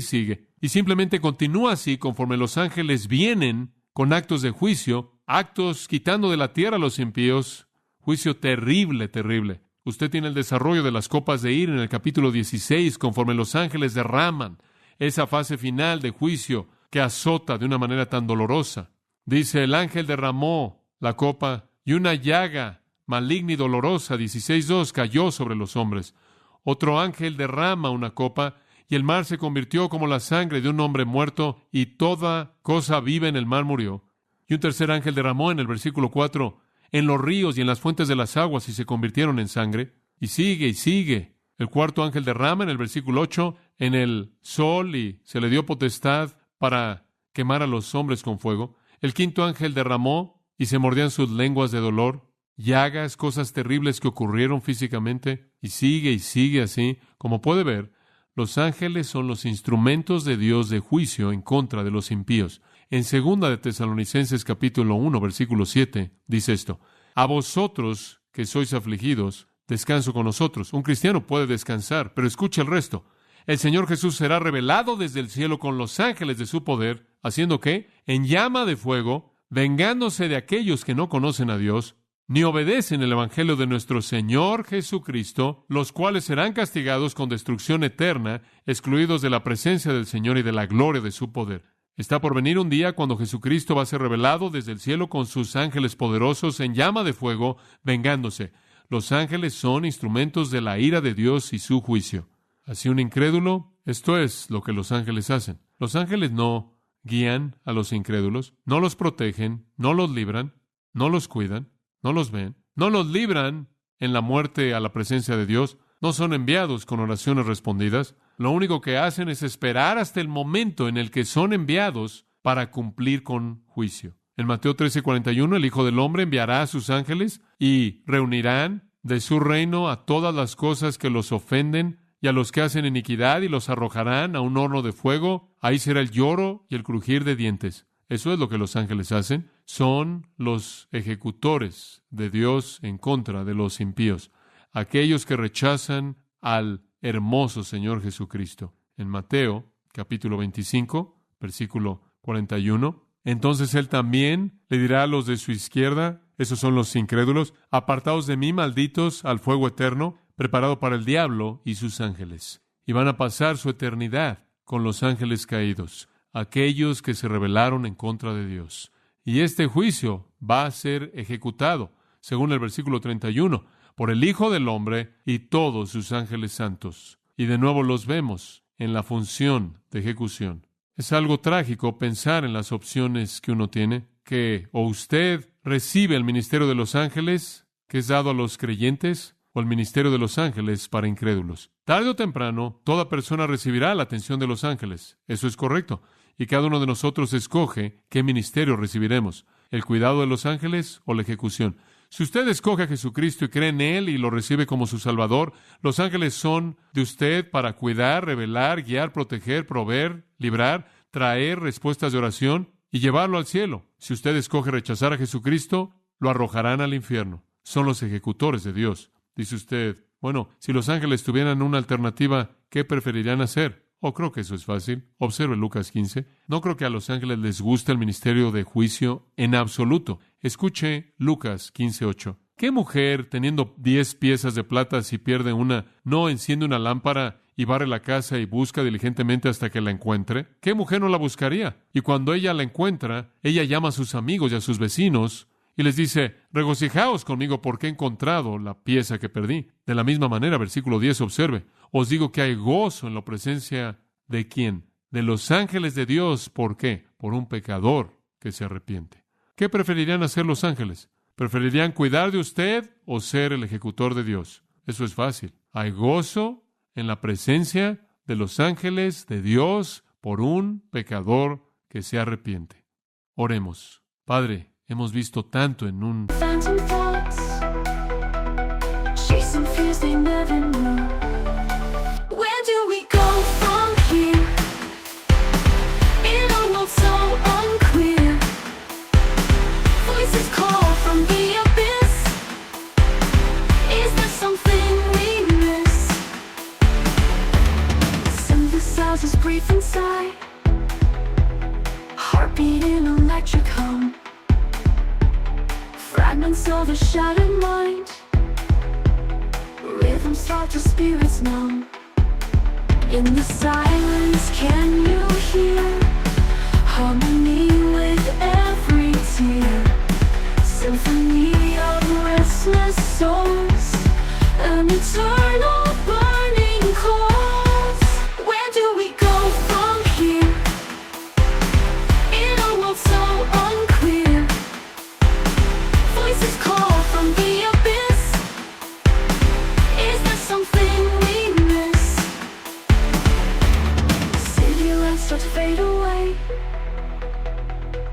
y simplemente continúa así conforme los ángeles vienen con actos de juicio, actos quitando de la tierra a los impíos, juicio terrible, terrible. Usted tiene el desarrollo de las copas de ira en el capítulo 16, conforme los ángeles derraman esa fase final de juicio que azota de una manera tan dolorosa. Dice, el ángel derramó la copa y una llaga maligna y dolorosa, 16:2, cayó sobre los hombres. Otro ángel derrama una copa y el mar se convirtió como la sangre de un hombre muerto y toda cosa viva en el mar murió. Y un tercer ángel derramó en el versículo 4 en los ríos y en las fuentes de las aguas y se convirtieron en sangre. Y sigue, y sigue. El cuarto ángel derrama en el versículo 8 en el sol y se le dio potestad para quemar a los hombres con fuego. El quinto ángel derramó y se mordían sus lenguas de dolor. llagas, cosas terribles que ocurrieron físicamente, y sigue así. Como puede ver, los ángeles son los instrumentos de Dios de juicio en contra de los impíos. En 2 de Tesalonicenses capítulo 1, versículo 7, dice esto: a vosotros que sois afligidos, descanso con nosotros. Un cristiano puede descansar, pero escuche el resto. El Señor Jesús será revelado desde el cielo con los ángeles de su poder, ¿haciendo qué? En llama de fuego, vengándose de aquellos que no conocen a Dios, ni obedecen el evangelio de nuestro Señor Jesucristo, los cuales serán castigados con destrucción eterna, excluidos de la presencia del Señor y de la gloria de su poder. Está por venir un día cuando Jesucristo va a ser revelado desde el cielo con sus ángeles poderosos en llama de fuego, vengándose. Los ángeles son instrumentos de la ira de Dios y su juicio. Así un incrédulo, esto es lo que los ángeles hacen. Los ángeles no guían a los incrédulos, no los protegen, no los libran, no los cuidan, no los ven, no los libran en la muerte a la presencia de Dios, no son enviados con oraciones respondidas. Lo único que hacen es esperar hasta el momento en el que son enviados para cumplir con juicio. En Mateo 13:41, el Hijo del Hombre enviará a sus ángeles y reunirán de su reino a todas las cosas que los ofenden y a los que hacen iniquidad, y los arrojarán a un horno de fuego. Ahí será el lloro y el crujir de dientes. Eso es lo que los ángeles hacen. Son los ejecutores de Dios en contra de los impíos, aquellos que rechazan al hermoso Señor Jesucristo. En Mateo, capítulo 25, versículo 41, entonces Él también le dirá a los de su izquierda, esos son los incrédulos: apartaos de mí, malditos, al fuego eterno, preparado para el diablo y sus ángeles. Y van a pasar su eternidad con los ángeles caídos, aquellos que se rebelaron en contra de Dios. Y este juicio va a ser ejecutado, según el versículo 31, por el Hijo del Hombre y todos sus ángeles santos. Y de nuevo los vemos en la función de ejecución. Es algo trágico pensar en las opciones que uno tiene, que o usted recibe el ministerio de los ángeles, que es dado a los creyentes, o el ministerio de los ángeles para incrédulos. Tarde o temprano, toda persona recibirá la atención de los ángeles. Eso es correcto. Y cada uno de nosotros escoge qué ministerio recibiremos: el cuidado de los ángeles o la ejecución. Si usted escoge a Jesucristo y cree en Él y lo recibe como su Salvador, los ángeles son de usted para cuidar, revelar, guiar, proteger, proveer, librar, traer respuestas de oración y llevarlo al cielo. Si usted escoge rechazar a Jesucristo, lo arrojarán al infierno. Son los ejecutores de Dios. Dice usted, bueno, si los ángeles tuvieran una alternativa, ¿qué preferirían hacer? Creo que eso es fácil. Observe Lucas 15. No creo que a los ángeles les guste el ministerio de juicio en absoluto. Escuche Lucas 15:8. ¿Qué mujer, teniendo 10 piezas de plata, si pierde una, no enciende una lámpara y barre la casa y busca diligentemente hasta que la encuentre? ¿Qué mujer no la buscaría? Y cuando ella la encuentra, ella llama a sus amigos y a sus vecinos y les dice: regocijaos conmigo porque he encontrado la pieza que perdí. De la misma manera, versículo 10, observe: os digo que hay gozo en la presencia ¿de quién? De los ángeles de Dios. ¿Por qué? Por un pecador que se arrepiente. ¿Qué preferirían hacer los ángeles? ¿Preferirían cuidar de usted o ser el ejecutor de Dios? Eso es fácil. Hay gozo en la presencia de los ángeles de Dios por un pecador que se arrepiente. Oremos. Padre, hemos visto tanto en un Phantom thoughts, chasing fears they never knew. Where do we go from here? In a world so unclear, voices call from the abyss. Is there something we miss? Synthesizers brief inside, heartbeat in electric hum. Fragments of a shattered mind, rhythms start to spirits numb. In the silence, can you hear harmony with every tear? Symphony of restless souls, an eternal burning cause. Where do we go from here? In a world so unclear, voices call from the abyss. Is there something we miss? City lights start to fade away,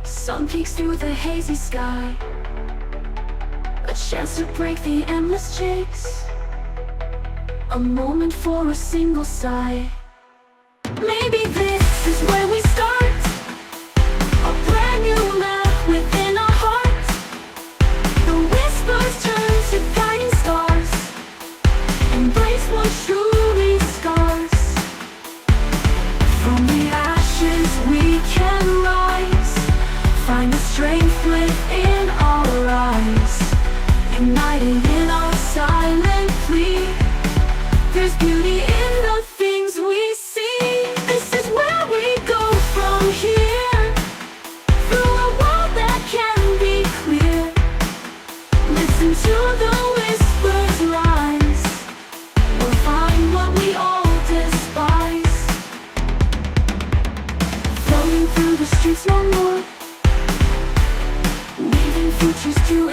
sun peeks through the hazy sky. A chance to break the endless chase, a moment for a single sigh. Maybe this is where we start, a brand new map within our hearts. The whispers turn to guiding stars, embrace what truly scars. From the ashes we can rise, find the strength within our eyes, united in our silent plea. There's beauty in the things we see. This is where we go from here, through a world that can be clear. Listen to the whispers rise, we'll find what we all despise. Flowing through the streets no more, leaving futures to